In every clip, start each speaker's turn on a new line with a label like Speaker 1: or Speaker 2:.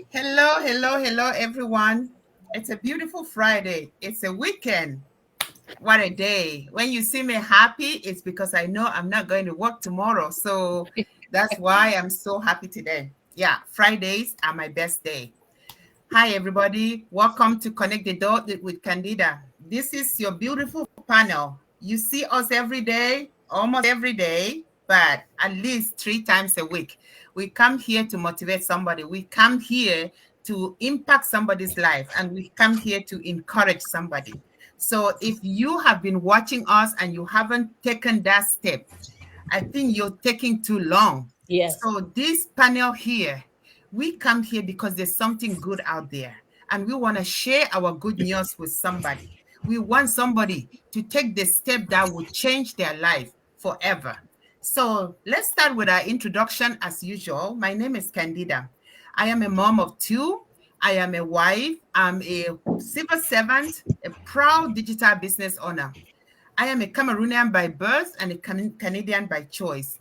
Speaker 1: Hello, everyone. It's a beautiful Friday. It's a weekend. What a day. When you see me happy, it's because I know I'm not going to work tomorrow. So that's why I'm so happy today. Yeah, Fridays are my best day. Hi, everybody. Welcome to Connect the Dot with Candida. This is your beautiful panel. You see us every day, almost every day, but at least 3 times a week. We come here to motivate somebody. We come here to impact somebody's life, and we come here to encourage somebody. So if you have been watching us and you haven't taken that step, I think you're taking too long.
Speaker 2: Yes.
Speaker 1: So this panel here, we come here because there's something good out there, and we want to share our good news with somebody. We want somebody to take the step that would change their life forever. So let's start with our introduction as usual. My name is Candida. I am a mom of two. I am a wife. I'm a civil servant, a proud digital business owner. I am a Cameroonian by birth and a Canadian by choice.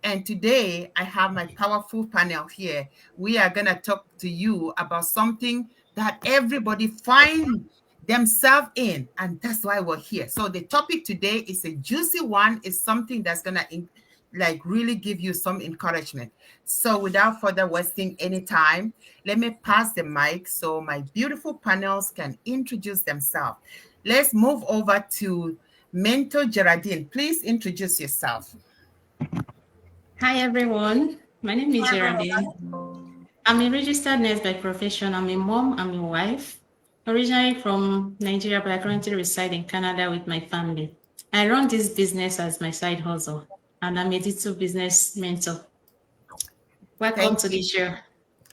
Speaker 1: And today I have my powerful panel here. We are going to talk to you about something that everybody find themselves in, and that's why we're here. So the topic today is a juicy one. It's something that's going to really give you some encouragement. So without further wasting any time, let me pass the mic so my beautiful panels can introduce themselves. Let's move over to Mentor Geraldine. Please introduce yourself.
Speaker 3: Hi everyone, my name is Geraldine. I'm a registered nurse by profession. I'm a mom, I'm a wife. Originally from Nigeria, but I currently reside in Canada with my family. I run this business as my side hustle, and I'm a digital business mentor. Welcome
Speaker 1: Thank
Speaker 3: to the
Speaker 1: you.
Speaker 3: show.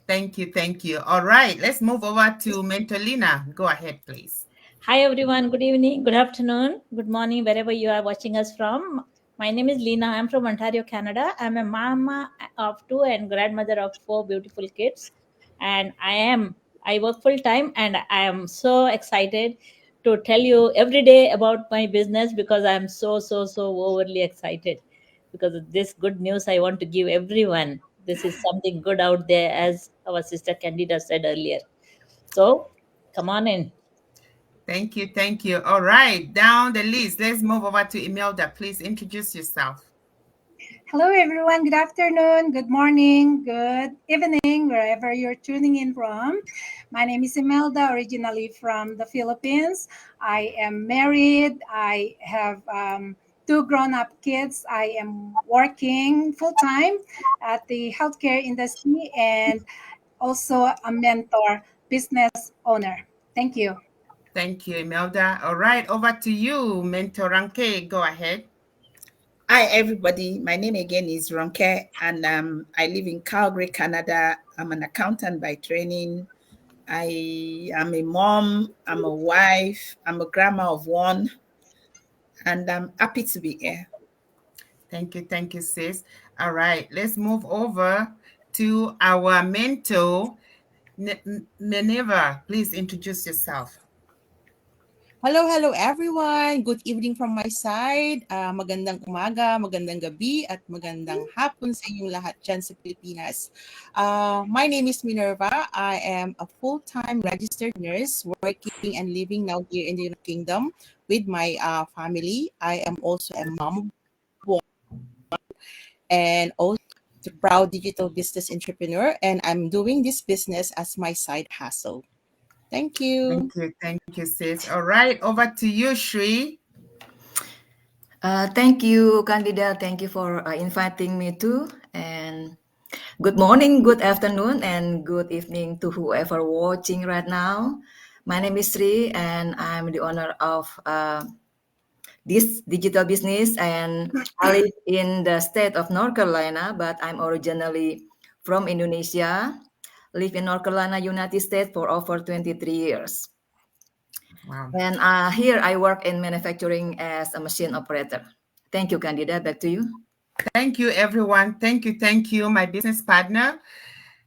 Speaker 1: Thank you. All right, let's move over to Mentor Lina. Go ahead, please.
Speaker 2: Hi, everyone. Good evening, good afternoon, good morning, wherever you are watching us from. My name is Lina. I'm from Ontario, Canada. I'm a mama of two and grandmother of four beautiful kids. And I work full time, and I am so excited to tell you every day about my business because I'm so overly excited because of this good news I want to give everyone. This is something good out there, as our sister Candida said earlier. So come on in.
Speaker 1: Thank you. All right, down the list, let's move over to Imelda. Please introduce yourself.
Speaker 4: Hello, everyone. Good afternoon, good morning, good evening, wherever you're tuning in from. My name is Imelda, originally from the Philippines. I am married. I have two grown up kids. I am working full time at the healthcare industry and also a mentor, business owner. Thank you.
Speaker 1: Thank you, Imelda. All right, over to you, Mentor Ranke. Go ahead.
Speaker 5: Hi, everybody. My name again is Ronke, and I live in Calgary, Canada. I'm an accountant by training. I am a mom, I'm a wife, I'm a grandma of one, and I'm happy to be here.
Speaker 1: Thank you, sis. All right, let's move over to our mentor, Neneva. Please introduce yourself.
Speaker 6: Hello everyone. Good evening from my side. Magandang umaga, magandang gabi, at magandang hapon sa inyong lahat dyan sa Pilipinas. My name is Minerva. I am a full-time registered nurse working and living now here in the United Kingdom with my family. I am also a mom of one and also a proud digital business entrepreneur, and I'm doing this business as my side hustle. Thank you.
Speaker 1: Thank you, sis. All right, over to you, Shri.
Speaker 7: Thank you, Candida. Thank you for inviting me too. And good morning, good afternoon, and good evening to whoever watching right now. My name is Sri, and I'm the owner of this digital business. And I live in the state of North Carolina, but I'm originally from Indonesia. Live in North Carolina, United States for over 23 years.
Speaker 1: Wow.
Speaker 7: And here I work in manufacturing as a machine operator. Thank you, Candida. Back to you.
Speaker 1: Thank you, everyone. Thank you, my business partner.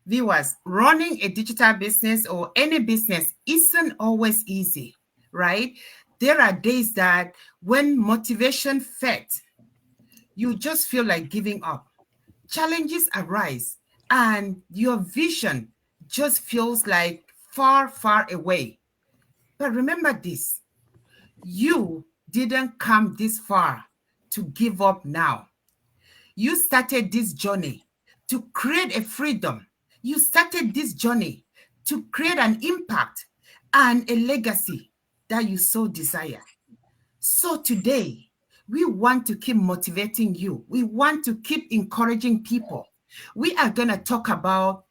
Speaker 1: Viewers, running a digital business or any business isn't always easy, right? There are days that when motivation fades, you just feel like giving up. Challenges arise and your vision just feels like far, far away. But remember this, you didn't come this far to give up now. You started this journey to create a freedom. You started this journey to create an impact and a legacy that you so desire. So today, we want to keep motivating you. We want to keep encouraging people. We are going to talk about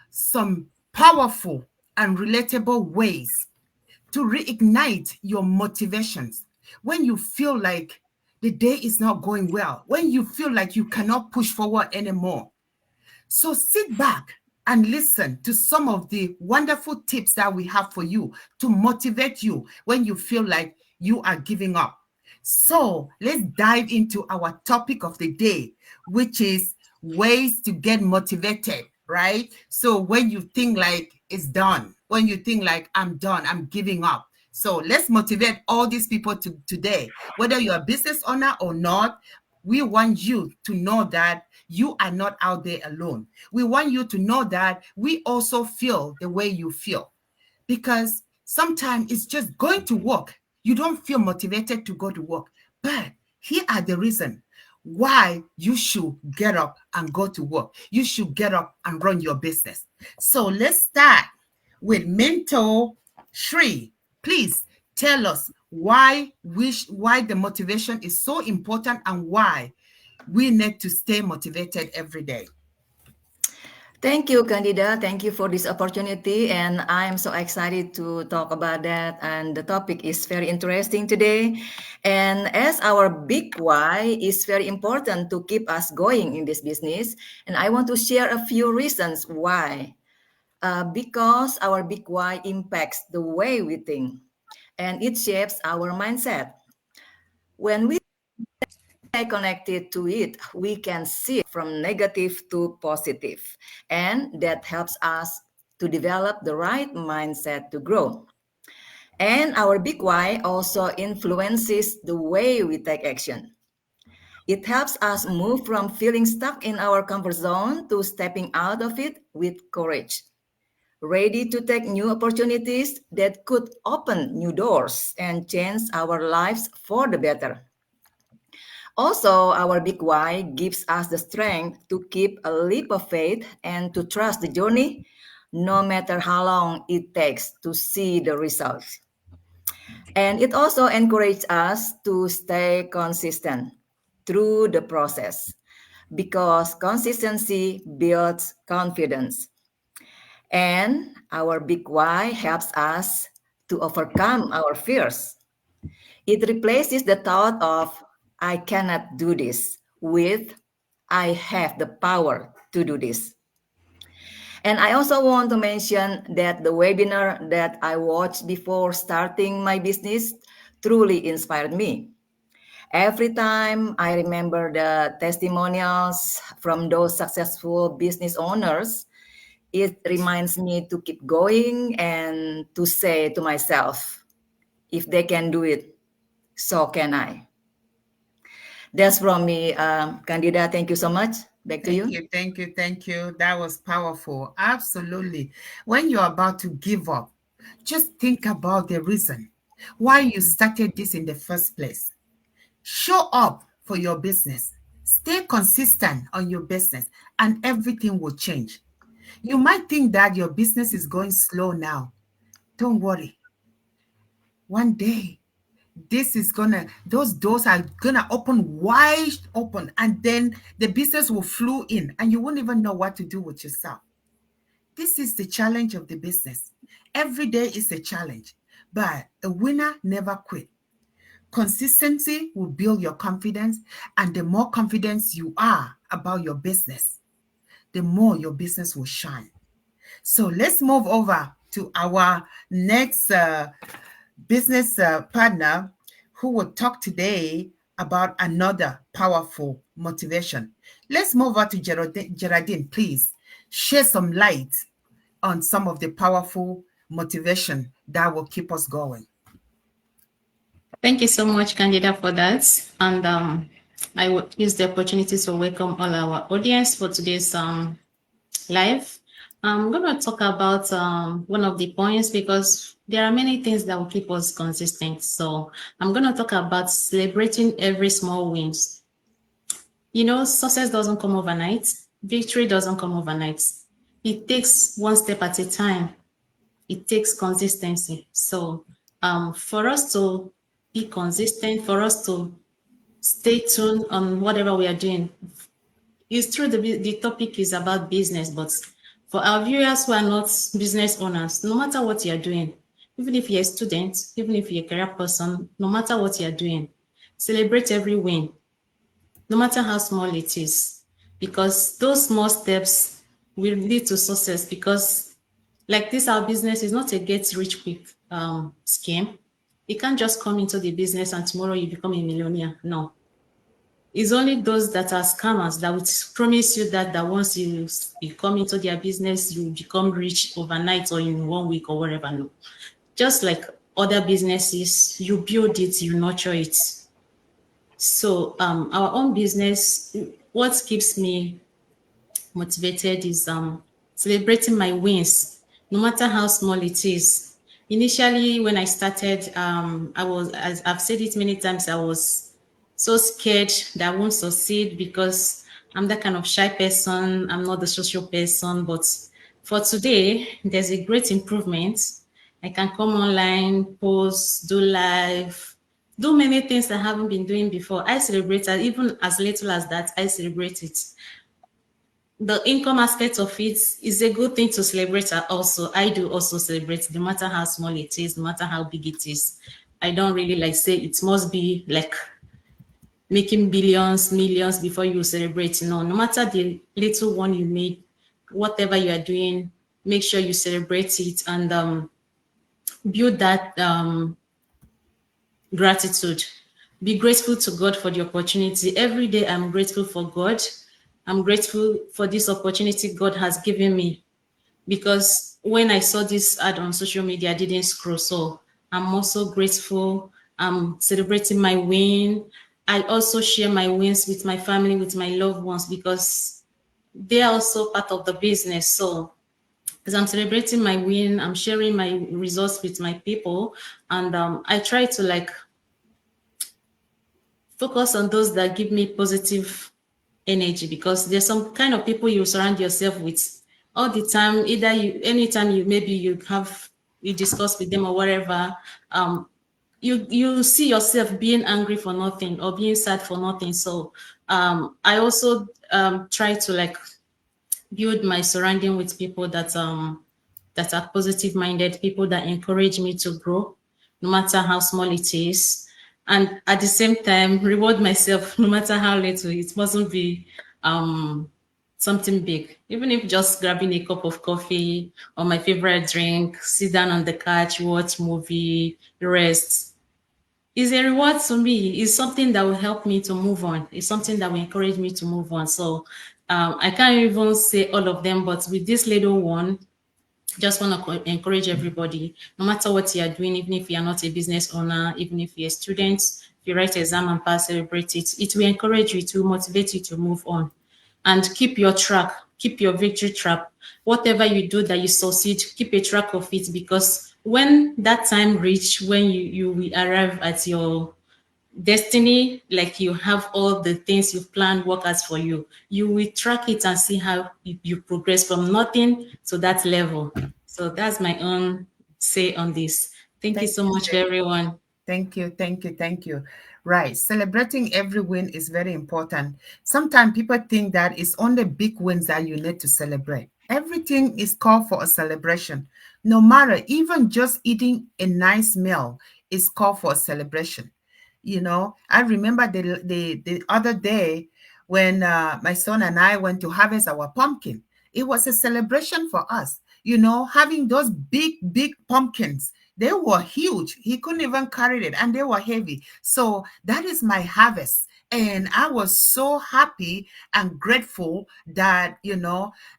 Speaker 1: some powerful and relatable ways to reignite your motivations when you feel like the day is not going well, when you feel like you cannot push forward anymore. So sit back and listen to some of the wonderful tips that we have for you to motivate you when you feel like you are giving up. So let's dive into our topic of the day, which is ways to get motivated, right? So when you think like it's done, when you think like I'm done, I'm giving up. So let's motivate all these people today, whether you're a business owner or not. We want you to know that you are not out there alone. We want you to know that we also feel the way you feel, because sometimes it's just going to work. You don't feel motivated to go to work. But here are the reasons why you should get up and go to work. You should get up and run your business. So let's start with Mentor Shri. Please tell us why the motivation is so important and why we need to stay motivated every day.
Speaker 7: Thank you, Candida. Thank you for this opportunity. And I'm so excited to talk about that. And the topic is very interesting today. And as our big why is very important to keep us going in this business, and I want to share a few reasons why. Because our big why impacts the way we think, and it shapes our mindset. When we stay connected to it, we can see from negative to positive, and that helps us to develop the right mindset to grow. And our big why also influences the way we take action. It helps us move from feeling stuck in our comfort zone to stepping out of it with courage, ready to take new opportunities that could open new doors and change our lives for the better. Also, our big why gives us the strength to keep a leap of faith and to trust the journey, no matter how long it takes to see the results. And it also encourages us to stay consistent through the process because consistency builds confidence. And our big why helps us to overcome our fears. It replaces the thought of, I cannot do this, with, I have the power to do this. And I also want to mention that the webinar that I watched before starting my business truly inspired me. Every time I remember the testimonials from those successful business owners, it reminds me to keep going and to say to myself, if they can do it, so can I. That's from me, Candida. Thank you so much. Back to you.
Speaker 1: Thank you. That was powerful. Absolutely. When you're about to give up, just think about the reason why you started this in the first place. Show up for your business. Stay consistent on your business, and everything will change. You might think that your business is going slow now. Don't worry. One day, those doors are gonna open wide open, and then the business will flow in, and you won't even know what to do with yourself. This is the challenge of the business. Every day is a challenge, but a winner never quit. Consistency will build your confidence, and the more confidence you are about your business, the more your business will shine. So let's move over to our next business partner who will talk today about another powerful motivation. Let's move over to Geraldine, please. Share some light on some of the powerful motivation that will keep us going.
Speaker 3: Thank you so much, Candida, for that. And I would use the opportunity to welcome all our audience for today's live. I'm going to talk about one of the points because there are many things that will keep us consistent. So I'm going to talk about celebrating every small wins. You know, success doesn't come overnight. Victory doesn't come overnight. It takes one step at a time. It takes consistency. So for us to be consistent, for us to stay tuned on whatever we are doing, it's true the topic is about business, but for our viewers who are not business owners, no matter what you're doing, even if you're a student, even if you're a career person, no matter what you're doing, celebrate every win, no matter how small it is, because those small steps will lead to success. Because like this, our business is not a get rich quick scheme. You can't just come into the business and tomorrow you become a millionaire. No, it's only those that are scammers that would promise you that once you come into their business, you become rich overnight or in 1 week or whatever. No, just like other businesses, you build it, you nurture it. So our own business, what keeps me motivated is celebrating my wins, no matter how small it is. Initially, when I started, I was, as I've said it many times, I was so scared that I won't succeed because I'm that kind of shy person. I'm not the social person. But for today, there's a great improvement. I can come online, post, do live, do many things I haven't been doing before. I celebrate it, even as little as that, I celebrate it. The income aspect of it is a good thing to celebrate. Also, I do also celebrate, no matter how small it is, no matter how big it is. I don't really like say it must be like making billions, millions before you celebrate. No, no matter the little one you make, whatever you are doing, make sure you celebrate it and build that gratitude. Be grateful to God for the opportunity. Every day I'm grateful for God. I'm grateful for this opportunity God has given me, because when I saw this ad on social media, I didn't scroll. So I'm also grateful. I'm celebrating my win. I also share my wins with my family, with my loved ones, because they are also part of the business. So as I'm celebrating my win, I'm sharing my results with my people. And I try to like focus on those that give me positive energy, because there's some kind of people you surround yourself with all the time. Either you, anytime you maybe you discuss with them or whatever, you see yourself being angry for nothing or being sad for nothing. So I also try to like build my surrounding with people that are positive minded, people that encourage me to grow, no matter how small it is. And at the same time, reward myself, no matter how little. It mustn't be something big. Even if just grabbing a cup of coffee or my favorite drink, sit down on the couch, watch movie, rest, is a reward to me. It's something that will help me to move on. It's something that will encourage me to move on. So I can't even say all of them, but with this little one, just want to encourage everybody, no matter what you are doing, even if you are not a business owner, even if you're a student, if you write exam and pass, celebrate it. It will encourage you, to motivate you to move on and keep your track, keep your victory track. Whatever you do that you succeed, keep a track of it, because when that time reach, when you will arrive at your destiny, like you have all the things you've planned work out for you, you will track it and see how you progress from nothing to that level. So that's my own say on this. Thank you
Speaker 1: Thank
Speaker 3: so
Speaker 1: you.
Speaker 3: much, everyone.
Speaker 1: Thank you, thank you, thank you. Right. Celebrating every win is very important. Sometimes people think that it's only big wins that you need to celebrate. Everything is called for a celebration. No matter, even just eating a nice meal is called for a celebration. I remember the other day when my son and I went to harvest our pumpkin. It was a celebration for us. Having those big, big pumpkins, they were huge. He couldn't even carry it, and they were heavy. So that is my harvest. And I was so happy and grateful that,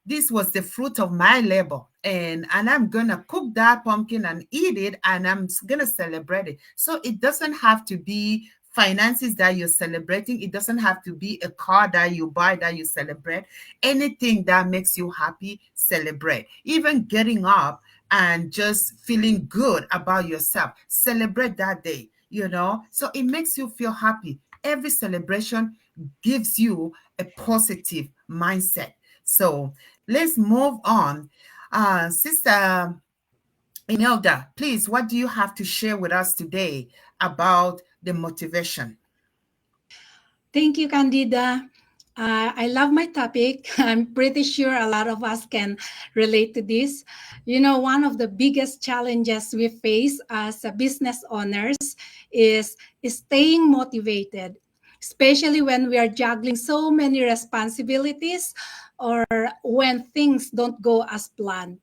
Speaker 1: this was the fruit of my labor. And I'm gonna cook that pumpkin and eat it, and I'm gonna celebrate it. So it doesn't have to be finances that you're celebrating. It doesn't have to be a car that you buy that you celebrate. Anything that makes you happy, celebrate. Even getting up and just feeling good about yourself, celebrate that day, so it makes you feel happy. Every celebration gives you a positive mindset. So let's move on. Sister Imelda, please, what do you have to share with us today about the motivation?
Speaker 4: Thank you, Candida. I love my topic. I'm pretty sure a lot of us can relate to this. One of the biggest challenges we face as a business owners is staying motivated, especially when we are juggling so many responsibilities or when things don't go as planned.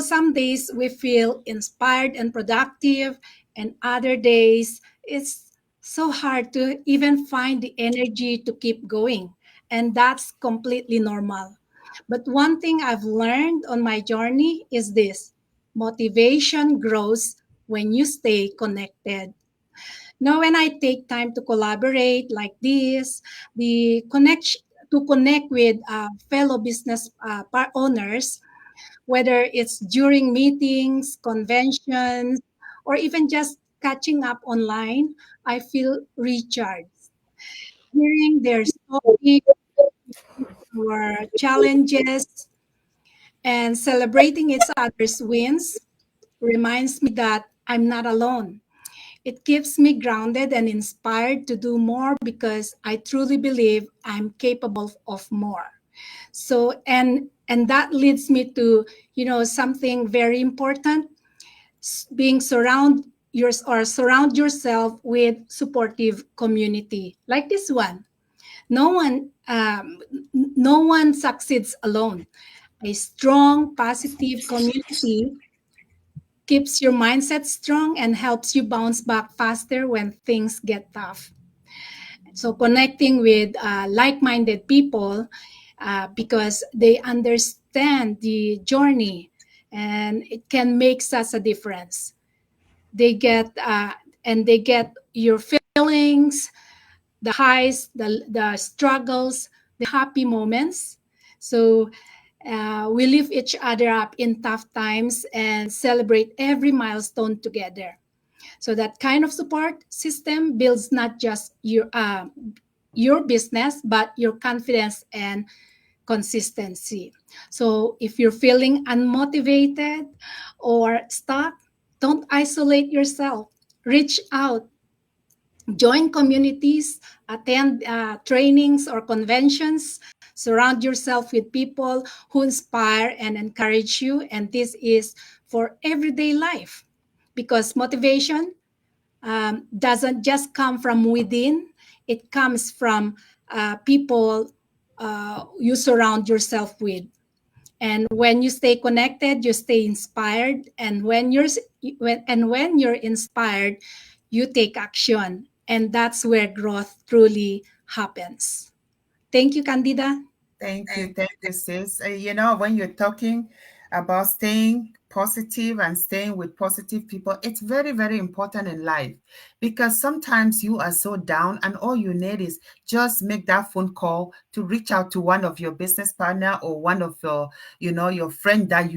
Speaker 4: Some days we feel inspired and productive, and other days it's so hard to even find the energy to keep going. And that's completely normal. But one thing I've learned on my journey is this: motivation grows when you stay connected. Now, when I take time to collaborate like this, the connection to connect with fellow business owners, whether it's during meetings, conventions, or even just catching up online, I feel recharged. Hearing their stories or challenges and celebrating each other's wins reminds me that I'm not alone. It keeps me grounded and inspired to do more because I truly believe I'm capable of more. So and that leads me to something very important: being surround yourself with supportive community like this one. No one succeeds alone. A strong positive community keeps your mindset strong and helps you bounce back faster when things get tough. So connecting with like-minded people, because they understand the journey, and it can make such a difference. They get and they get your feelings, the highs, the struggles, the happy moments. So we lift each other up in tough times and celebrate every milestone together. So that kind of support system builds not just your business, but your confidence and consistency. So if you're feeling unmotivated or stuck, don't isolate yourself. Reach out, join communities, attend trainings or conventions, surround yourself with people who inspire and encourage you. And this is for everyday life, because motivation doesn't just come from within, it comes from people you surround yourself with. And when you stay connected, you stay inspired. And when you're inspired, you take action. And that's where growth truly happens. Thank you, Candida.
Speaker 1: Thank you, sis. When you're talking about staying positive and staying with positive people, it's very, very important in life, because sometimes you are so down and all you need is just make that phone call to reach out to one of your business partner or one of your friend that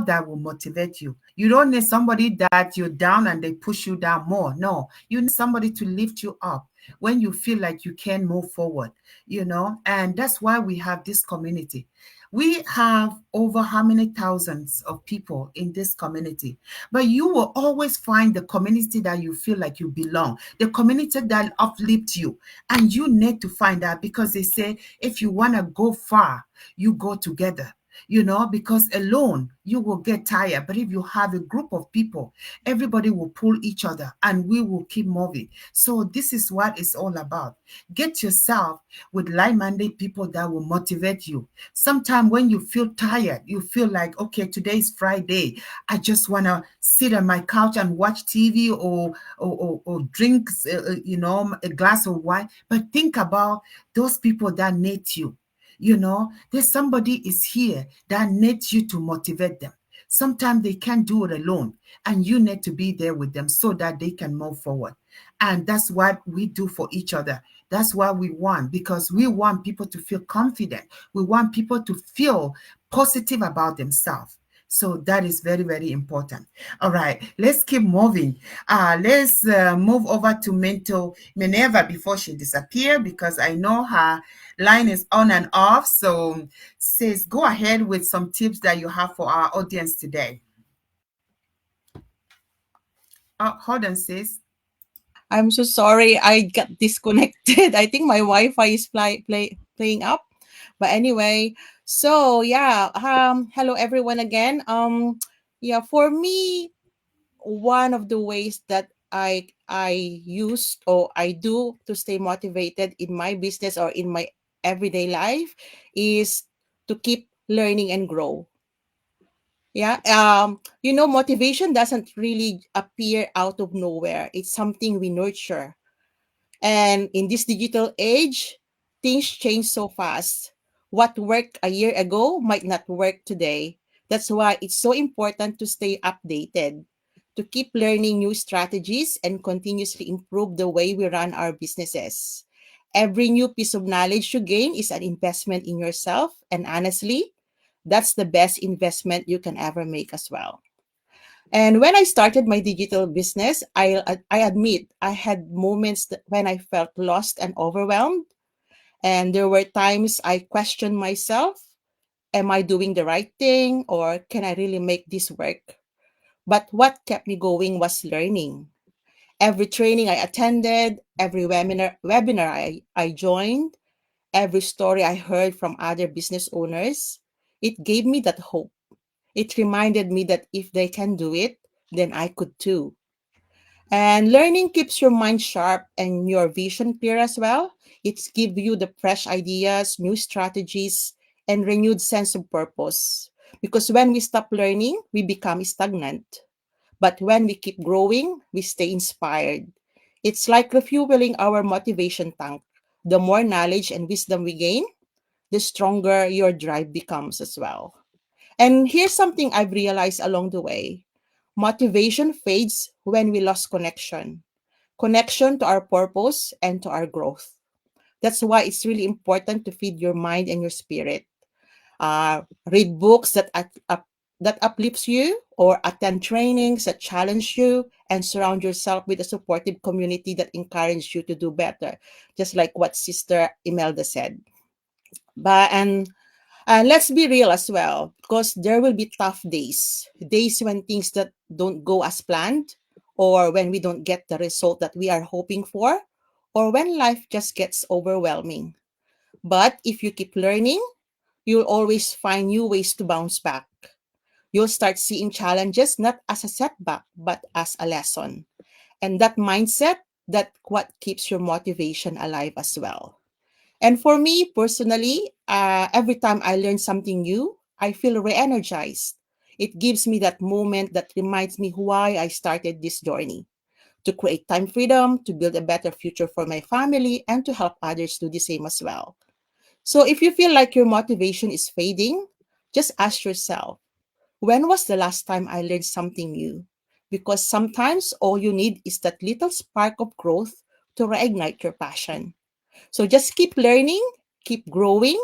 Speaker 1: that will motivate you. You don't need somebody that you're down and they push you down more. No, you need somebody to lift you up when you feel like you can move forward, and that's why we have this community. We have over how many thousands of people in this community, but you will always find the community that you feel like you belong, the community that uplifts you. And you need to find that, because they say if you want to go far, you go together. Because alone you will get tired. But if you have a group of people, everybody will pull each other and we will keep moving. So this is what it's all about. Get yourself with like-minded people that will motivate you. Sometimes when you feel tired, you feel like, okay, today is Friday, I just want to sit on my couch and watch TV or drink a glass of wine. But think about those people that need you. There's somebody is here that needs you to motivate them. Sometimes they can't do it alone, and you need to be there with them so that they can move forward. And that's what we do for each other. That's what we want, because we want people to feel confident. We want people to feel positive about themselves. So that is very, very important. All right, let's keep moving. Let's move over to Mental Minerva before she disappears, because I know her line is on and off. So, sis, go ahead with some tips that you have for our audience today. Oh, hold on, sis.
Speaker 6: I'm so sorry. I got disconnected. I think my Wi-Fi is playing up. But anyway, so yeah, hello everyone again. Yeah, for me, one of the ways that I use or I do to stay motivated in my business or in my everyday life is to keep learning and grow. Yeah. Motivation doesn't really appear out of nowhere. It's something we nurture. And in this digital age, things change so fast. What worked a year ago might not work today. That's why it's so important to stay updated, to keep learning new strategies and continuously improve the way we run our businesses. Every new piece of knowledge you gain is an investment in yourself. And honestly, that's the best investment you can ever make as well. And when I started my digital business, I admit I had moments when I felt lost and overwhelmed. And there were times I questioned myself, am I doing the right thing or can I really make this work? But what kept me going was learning. Every training I attended, every webinar I joined, every story I heard from other business owners, it gave me that hope. It reminded me that if they can do it, then I could too. And learning keeps your mind sharp and your vision clear as well. It's give you the fresh ideas, new strategies, and renewed sense of purpose. Because when we stop learning, we become stagnant. But when we keep growing, we stay inspired. It's like refueling our motivation tank. The more knowledge and wisdom we gain, the stronger your drive becomes as well. And here's something I've realized along the way: motivation fades when we lost connection to our purpose and to our growth. That's why it's really important to feed your mind and your spirit. Read books that uplifts you, or attend trainings that challenge you, and surround yourself with a supportive community that encourages you to do better. Just like what Sister Imelda said. But and let's be real as well, because there will be tough days when things that don't go as planned, or when we don't get the result that we are hoping for, or when life just gets overwhelming. But if you keep learning, you'll always find new ways to bounce back. You'll start seeing challenges not as a setback, but as a lesson. And that mindset, that what keeps your motivation alive as well. And for me personally, every time I learn something new, I feel re energized. It gives me that moment that reminds me why I started this journey: to create time freedom, to build a better future for my family, and to help others do the same as well. So if you feel like your motivation is fading, just ask yourself, when was the last time I learned something new? Because sometimes all you need is that little spark of growth to reignite your passion. So just keep learning, keep growing,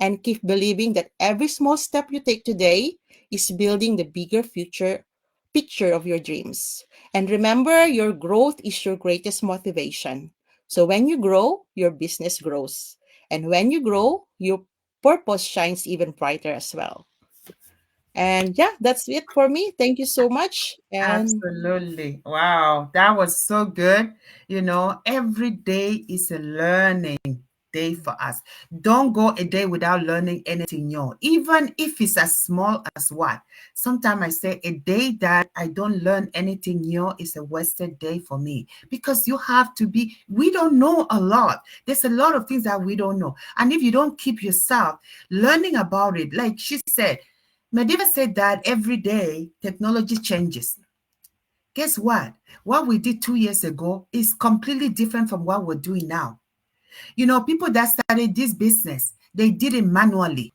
Speaker 6: and keep believing that every small step you take today is building the bigger future picture of your dreams. And remember, your growth is your greatest motivation. So when you grow, your business grows. And when you grow, your purpose shines even brighter as well. And yeah, that's it for me. Thank you so much. And
Speaker 1: Absolutely. Wow, that was so good. Every day is a learning day for us. Don't go a day without learning anything new, even if it's as small as what. Sometimes I say a day that I don't learn anything new is a wasted day for me, because we don't know a lot. There's a lot of things that we don't know. And if you don't keep yourself learning about it, like she said, Medeva said that every day technology changes. Guess what? What we did 2 years ago is completely different from what we're doing now. People that started this business, they did it manually.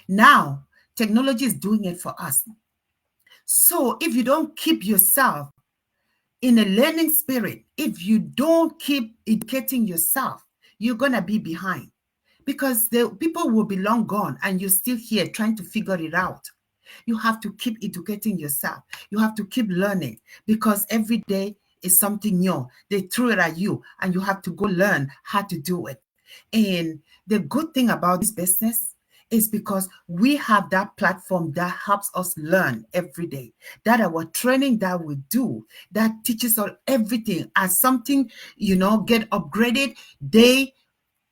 Speaker 1: Now, technology is doing it for us. So if you don't keep yourself in a learning spirit, if you don't keep educating yourself, you're going to be behind, because the people will be long gone and you're still here trying to figure it out. You have to keep educating yourself. You have to keep learning, because every day is something new. They threw it at you and you have to go learn how to do it. And the good thing about this business is because we have that platform that helps us learn every day. That our training that we do, that teaches us everything. As something, get upgraded, they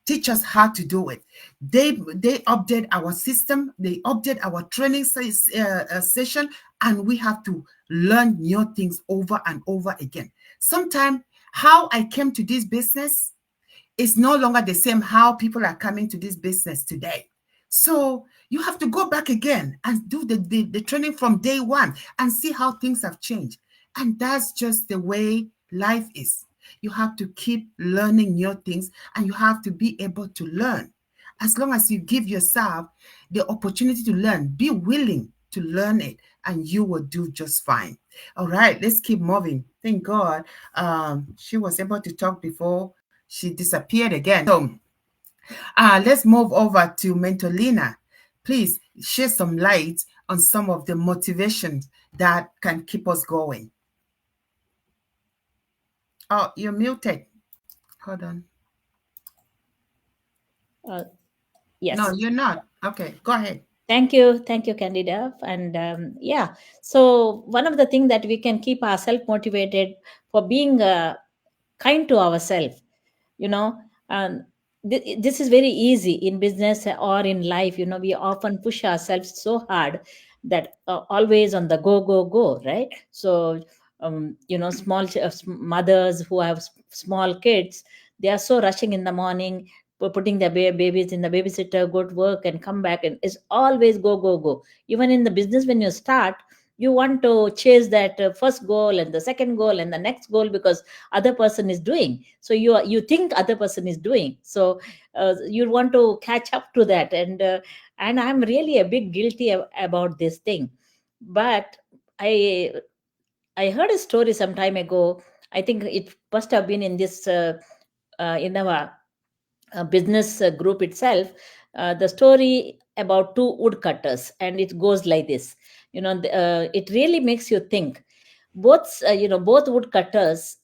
Speaker 1: teach us how to do it. They update our system, they update our training session, and we have to learn new things over and over again. Sometimes how I came to this business is no longer the same how people are coming to this business today. So you have to go back again and do the training from day one and see how things have changed. And that's just the way life is. You have to keep learning new things, and you have to be able to learn. As long as you give yourself the opportunity to learn, be willing to learn it, and you will do just fine. All right, let's keep moving. Thank God she was able to talk before she disappeared again. So let's move over to Mentolina. Please share some light on some of the motivations that can keep us going. Oh, you're muted. Hold on.
Speaker 2: Yes.
Speaker 1: No, you're not. Okay, go ahead.
Speaker 2: Thank you, Candida. And yeah, so one of the things that we can keep ourselves motivated for being kind to ourselves, you know, um, this is very easy in business or in life. We often push ourselves so hard that always on the go, go, go, right? So, mothers who have small kids, they are so rushing in the morning, putting their babies in the babysitter, go to work and come back, and it's always go, go, go. Even in the business, when you start, you want to chase that first goal and the second goal and the next goal, because other person is doing, so you think other person is doing, so you want to catch up to that. And I'm really a bit guilty about this thing. But I heard a story some time ago. I think it must have been in this in our business group itself. The story about two woodcutters, and it goes like this. It really makes you think. Both woodcutters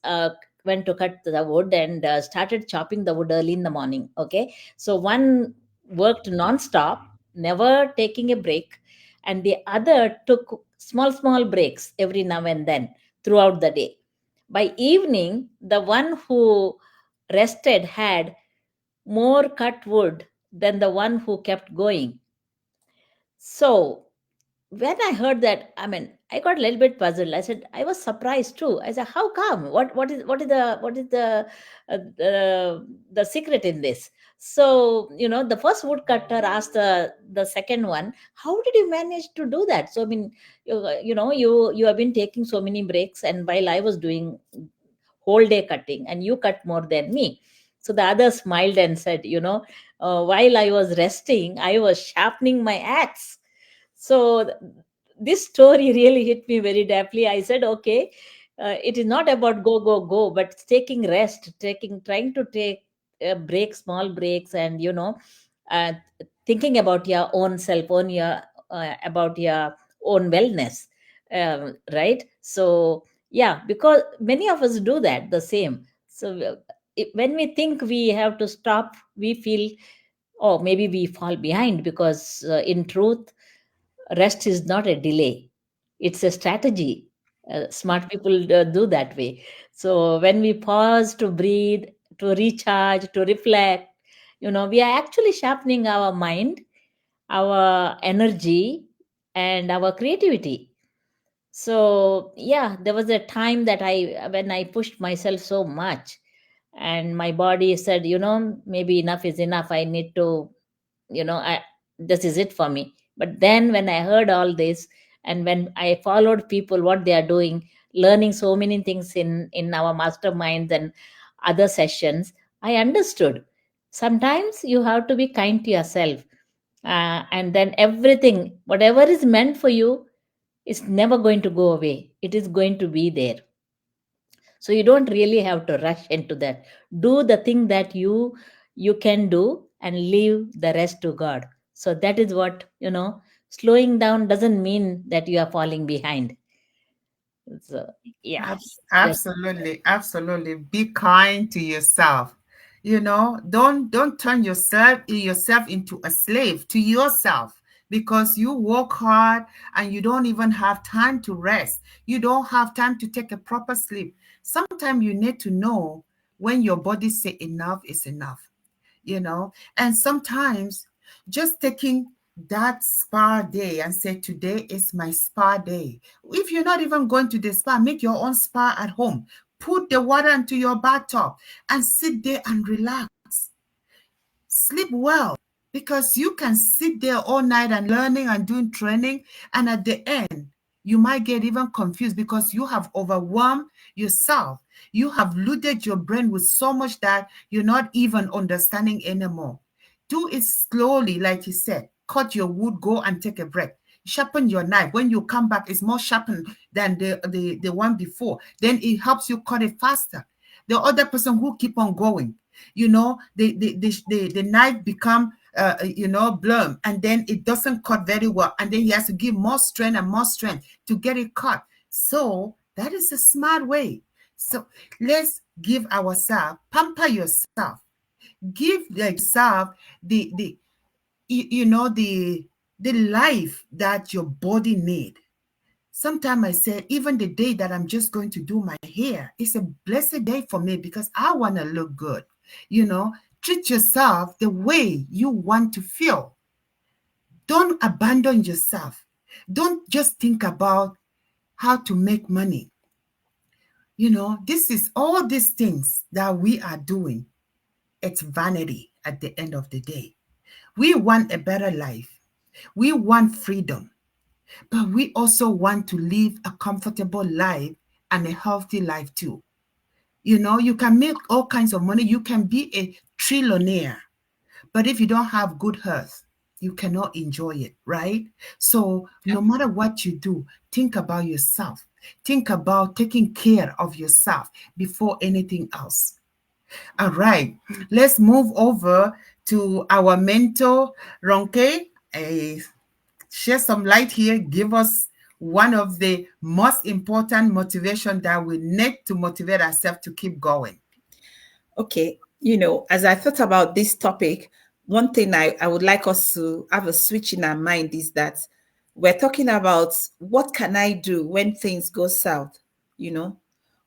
Speaker 2: went to cut the wood and started chopping the wood early in the morning. Okay, so one worked non-stop, never taking a break, and the other took small breaks every now and then throughout the day. By evening, the one who rested had more cut wood than the one who kept going. So when I heard that, I got a little bit puzzled. I said, I was surprised too. I said, how come? What is the secret in this? So the first woodcutter asked the second one, how did you manage to do that? So you have been taking so many breaks, and while I was doing whole day cutting, and you cut more than me. So the other smiled and said, while I was resting, I was sharpening my axe. So this story really hit me very deeply. I said, okay, it is not about go, go, go, but taking rest, trying to take breaks, small breaks, and uh, thinking about your own self, about your own wellness, right? So yeah, because many of us do that the same. So when we think we have to stop, we feel, oh, maybe we fall behind, because in truth, rest is not a delay, it's a strategy. Smart people do that way. So when we pause to breathe, to recharge, to reflect, we are actually sharpening our mind, our energy, and our creativity. So yeah, there was a time that when I pushed myself so much, and my body said, maybe enough is enough, I need to, this is it for me. But then when I heard all this, and when I followed people what they are doing, learning so many things in our masterminds and other sessions, I understood sometimes you have to be kind to yourself. And then everything, whatever is meant for you, is never going to go away, it is going to be there. So you don't really have to rush into that. Do the thing that you can do and leave the rest to God. So that is what, slowing down doesn't mean that you are falling behind. So yeah.
Speaker 1: Absolutely, absolutely. Be kind to yourself. Don't turn yourself into a slave to yourself, because you work hard and you don't even have time to rest. You don't have time to take a proper sleep. Sometimes you need to know when your body say enough is enough. And sometimes just taking that spa day and say, today is my spa day. If you're not even going to the spa, make your own spa at home. Put the water into your bathtub and sit there and relax. Sleep well, because you can sit there all night and learning and doing training, and at the end you might get even confused because you have overwhelmed yourself. You have loaded your brain with so much that you're not even understanding anymore. Do it slowly, like you said. Cut your wood, go and take a break. Sharpen your knife. When you come back, it's more sharpened than the one before. Then it helps you cut it faster. The other person who keep on going, the knife become blunt, and then it doesn't cut very well, and then he has to give more strength and more strength to get it cut. So that is a smart way. So let's give ourselves, pamper yourself, give yourself the the life that your body need. Sometimes I say, even the day that I'm just going to do my hair, it's a blessed day for me because I want to look good. Treat yourself the way you want to feel. Don't abandon yourself. Don't just think about how to make money. This is all these things that we are doing. It's vanity at the end of the day. We want a better life. We want freedom, but we also want to live a comfortable life and a healthy life too. You can make all kinds of money. You can be a trillionaire, but if you don't have good health, you cannot enjoy it, right? So no matter what you do, think about yourself. Think about taking care of yourself before anything else. All right, let's move over to our mentor, Ronke. Share some light here. Give us one of the most important motivation that we need to motivate ourselves to keep going.
Speaker 5: Okay, as I thought about this topic, one thing I would like us to have a switch in our mind is that we're talking about what can I do when things go south,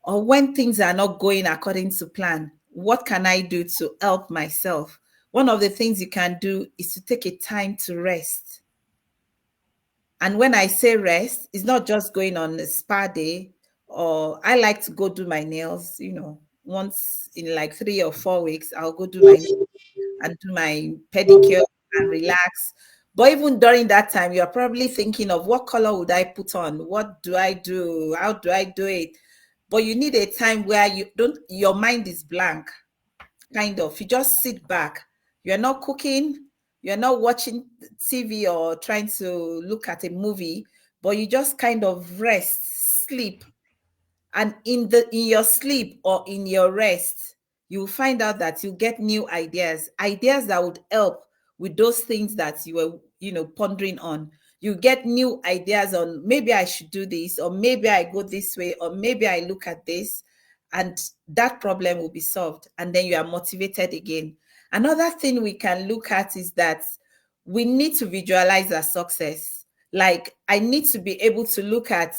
Speaker 5: or when things are not going according to plan. What can I do to help myself? One of the things you can do is to take a time to rest. And when I say rest, it's not just going on a spa day, or I like to go do my nails, once in like 3 or 4 weeks, I'll go do my nails and do my pedicure and relax. But even during that time, you're probably thinking of what color would I put on? What do I do? How do I do it? But you need a time where your mind is blank, kind of. You just sit back. You're not cooking, you're not watching TV or trying to look at a movie, but you just kind of rest, sleep. And in your sleep or in your rest, you'll find out that you get new ideas that would help with those things that you were, pondering on. You get new ideas on, maybe I should do this, or maybe I go this way, or maybe I look at this, and that problem will be solved. And then you are motivated again. Another thing we can look at is that we need to visualize our success. Like, I need to be able to look at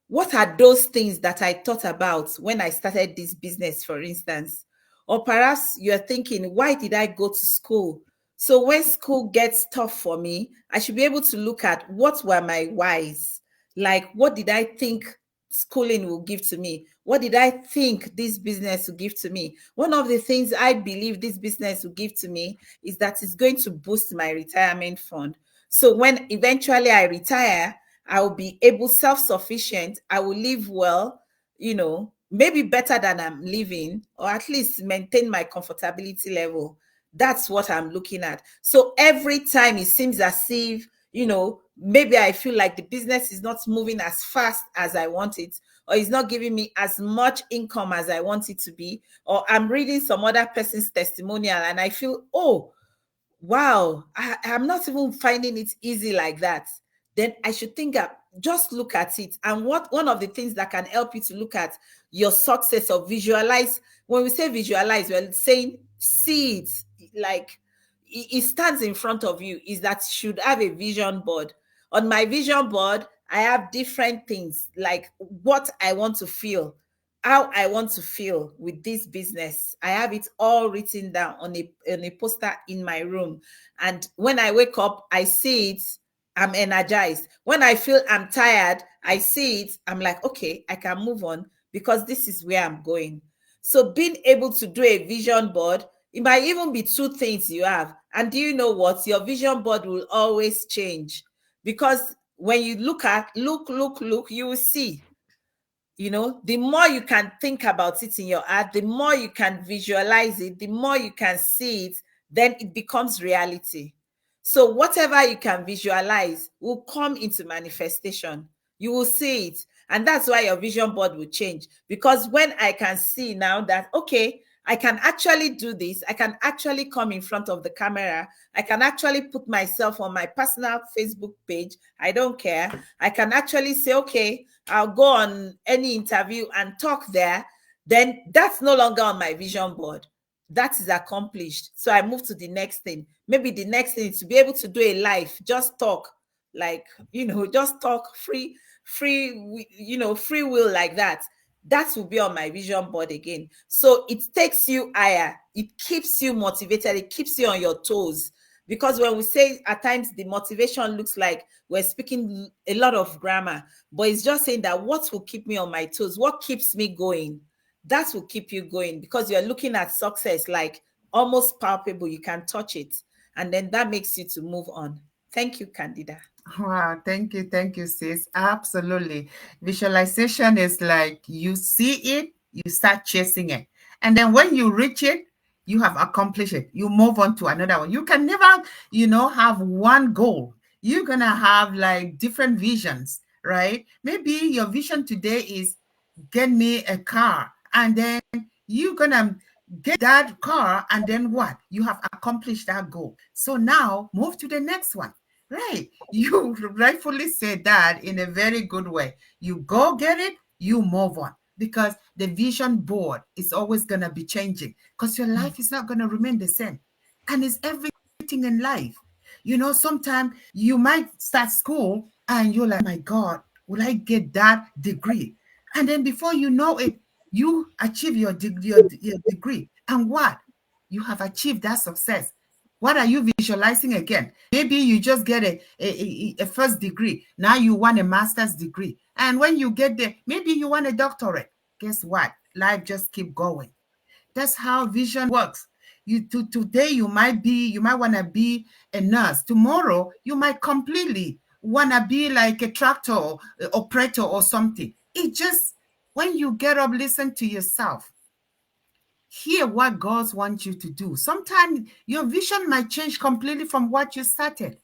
Speaker 5: what are those things that I thought about when I started this business, for instance? Or perhaps you're thinking, why did I go to school? So when school gets tough for me, I should be able to look at what were my whys. Like, what did I think schooling will give to me? What did I think this business will give to me? One of the things I believe this business will give to me is that it's going to boost my retirement fund. So when eventually I retire, I will be able, self-sufficient. I will live well, maybe better than I'm living, or at least maintain my comfortability level. That's what I'm looking at. So every time it seems as if, maybe I feel like the business is not moving as fast as I want it, or it's not giving me as much income as I want it to be, or I'm reading some other person's testimonial and I feel, oh, wow, I'm not even finding it easy like that, then I should think that just look at it. And what one of the things that can help you to look at your success or visualize, when we say visualize, we're saying see it, like it stands in front of you, is that you should have a vision board. On my vision board, I have different things like what I want to feel, how I want to feel with this business. I have it all written down on a poster in my room. And when I wake up, I see it, I'm energized. When I feel I'm tired, I see it, I'm like, okay, I can move on because this is where I'm going. So being able to do a vision board, it might even be two things you have. And do you know what? Your vision board will always change, because when you look, you will see. The more you can think about it in your heart, the more you can visualize it, the more you can see it, then it becomes reality. So whatever you can visualize will come into manifestation. You will see it. And that's why your vision board will change. Because when I can see now that, okay, I can actually do this, I can actually come in front of the camera, I can actually put myself on my personal Facebook page, I don't care. I can actually say, okay, I'll go on any interview and talk there. Then that's no longer on my vision board. That is accomplished. So I move to the next thing. Maybe the next thing is to be able to do a live, just talk, like, just talk free will like that. That will be on my vision board again. So it takes you higher. It keeps you motivated. It keeps you on your toes. Because when we say at times the motivation looks like we're speaking a lot of grammar, but it's just saying that what will keep me on my toes, what keeps me going, that will keep you going, because you're looking at success like almost palpable. You can touch it. And then that makes you to move on. Thank you, Candida.
Speaker 1: Wow, thank you, sis. Absolutely. Visualization is like you see it, you start chasing it. And then when you reach it, you have accomplished it. You move on to another one. You can never, have one goal. You're going to have like different visions, right? Maybe your vision today is get me a car. And then you're going to get that car. And then what? You have accomplished that goal. So now move to the next one. Right. You rightfully said that in a very good way. You go get it, you move on, because the vision board is always going to be changing, because your life is not going to remain the same. And it's everything in life. Sometimes you might start school and you're like, my God, will I get that degree? And then before you know it, you achieve your degree. And what? You have achieved that success. What are you visualizing again? Maybe you just get a first degree. Now you want a master's degree. And when you get there, maybe you want a doctorate. Guess what? Life just keep going. That's how vision works. Today you might want to be a nurse. Tomorrow you might completely want to be like a tractor operator or something. It just, when you get up, listen to yourself. Hear what God wants you to do. Sometimes your vision might change completely from what you started.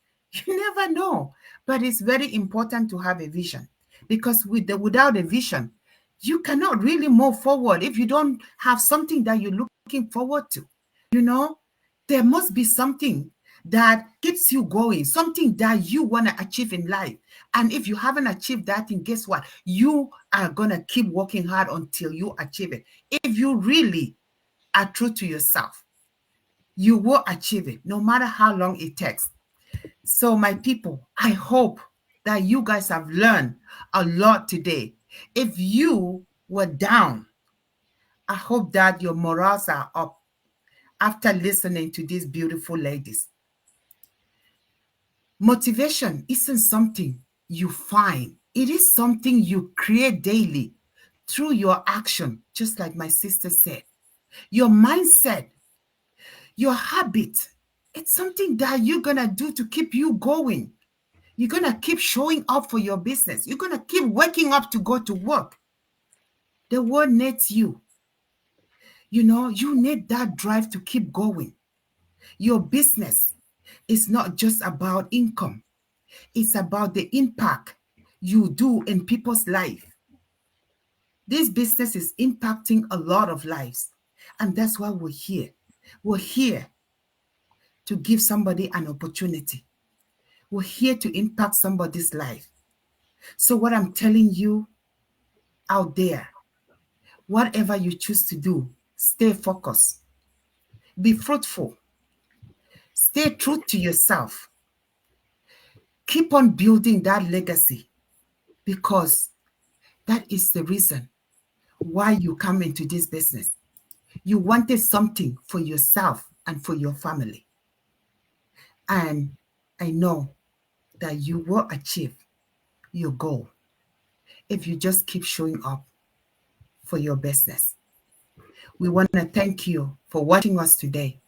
Speaker 1: You never know. But it's very important to have a vision, because without a vision, you cannot really move forward if you don't have something that you're looking forward to. There must be something that keeps you going, something that you want to achieve in life. And if you haven't achieved that thing, guess what? You are going to keep working hard until you achieve it. If you really are true to yourself, you will achieve it, no matter how long it takes. So my people, I hope that you guys have learned a lot today. If you were down, I hope that your morals are up after listening to these beautiful ladies. Motivation isn't something you find. It is something you create daily through your action, just like my sister said. Your mindset, your habit, it's something that you're going to do to keep you going. You're going to keep showing up for your business. You're going to keep waking up to go to work. The world needs you. You need that drive to keep going. Your business is not just about income. It's about the impact you do in people's life. This business is impacting a lot of lives. And that's why we're here. We're here to give somebody an opportunity. We're here to impact somebody's life. So what I'm telling you out there, whatever you choose to do, stay focused. Be fruitful. Stay true to yourself. Keep on building that legacy, because that is the reason why you come into this business. You wanted something for yourself and for your family. And I know that you will achieve your goal if you just keep showing up for your business. We want to thank you for watching us today.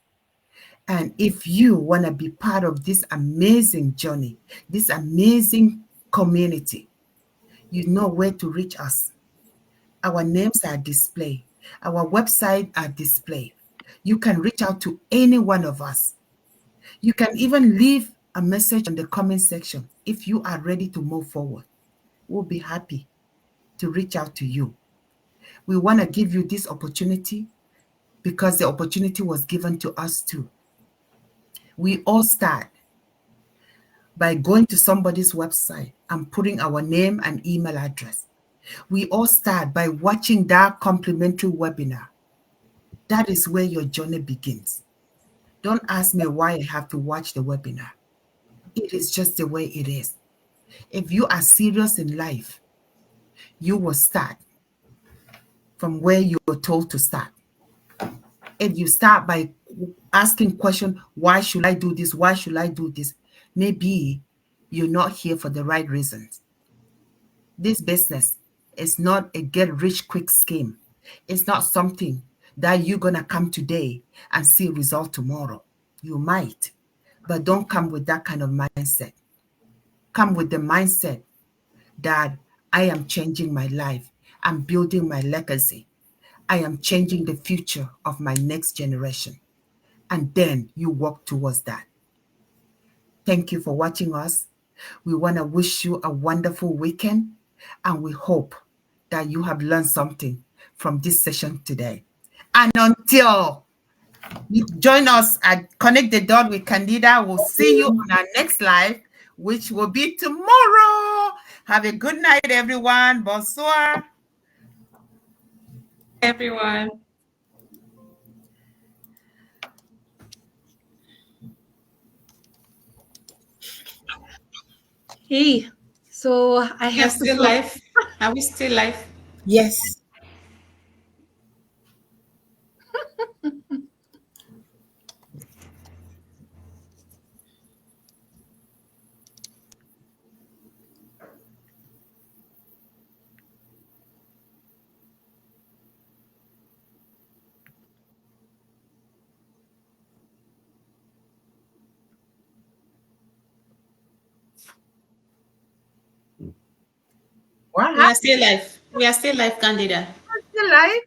Speaker 1: And if you want to be part of this amazing journey, this amazing community, you know where to reach us. Our names are displayed. Our website are displayed. You can reach out to any one of us. You can even leave a message on the comment section if you are ready to move forward. We'll be happy to reach out to you. We want to give you this opportunity because the opportunity was given to us too. We all start by going to somebody's website and putting our name and email address. We all start by watching that complimentary webinar. That is where your journey begins. Don't ask me why I have to watch the webinar. It is just the way it is. If you are serious in life, you will start from where you were told to start. If you start by asking question, why should I do this? Why should I do this? Maybe you're not here for the right reasons. This business is not a get rich quick scheme. It's not something that you're going to come today and see result tomorrow. You might, but don't come with that kind of mindset. Come with the mindset that I am changing my life. I'm building my legacy. I am changing the future of my next generation. And then you work towards that. Thank you for watching us. We want to wish you a wonderful weekend, and we hope that you have learned something from this session today. And until you join us at Connect the Dot with Candida, we'll see you on our next live, which will be tomorrow. Have a good night, everyone. Bonsoir.
Speaker 3: Everyone.
Speaker 8: Hey, so I
Speaker 3: We are
Speaker 8: have to
Speaker 3: still
Speaker 8: go.
Speaker 3: live. Are we still live?
Speaker 5: Yes.
Speaker 1: What
Speaker 3: We are
Speaker 1: happened?
Speaker 3: still live. We are still live, Candida.
Speaker 1: Still live?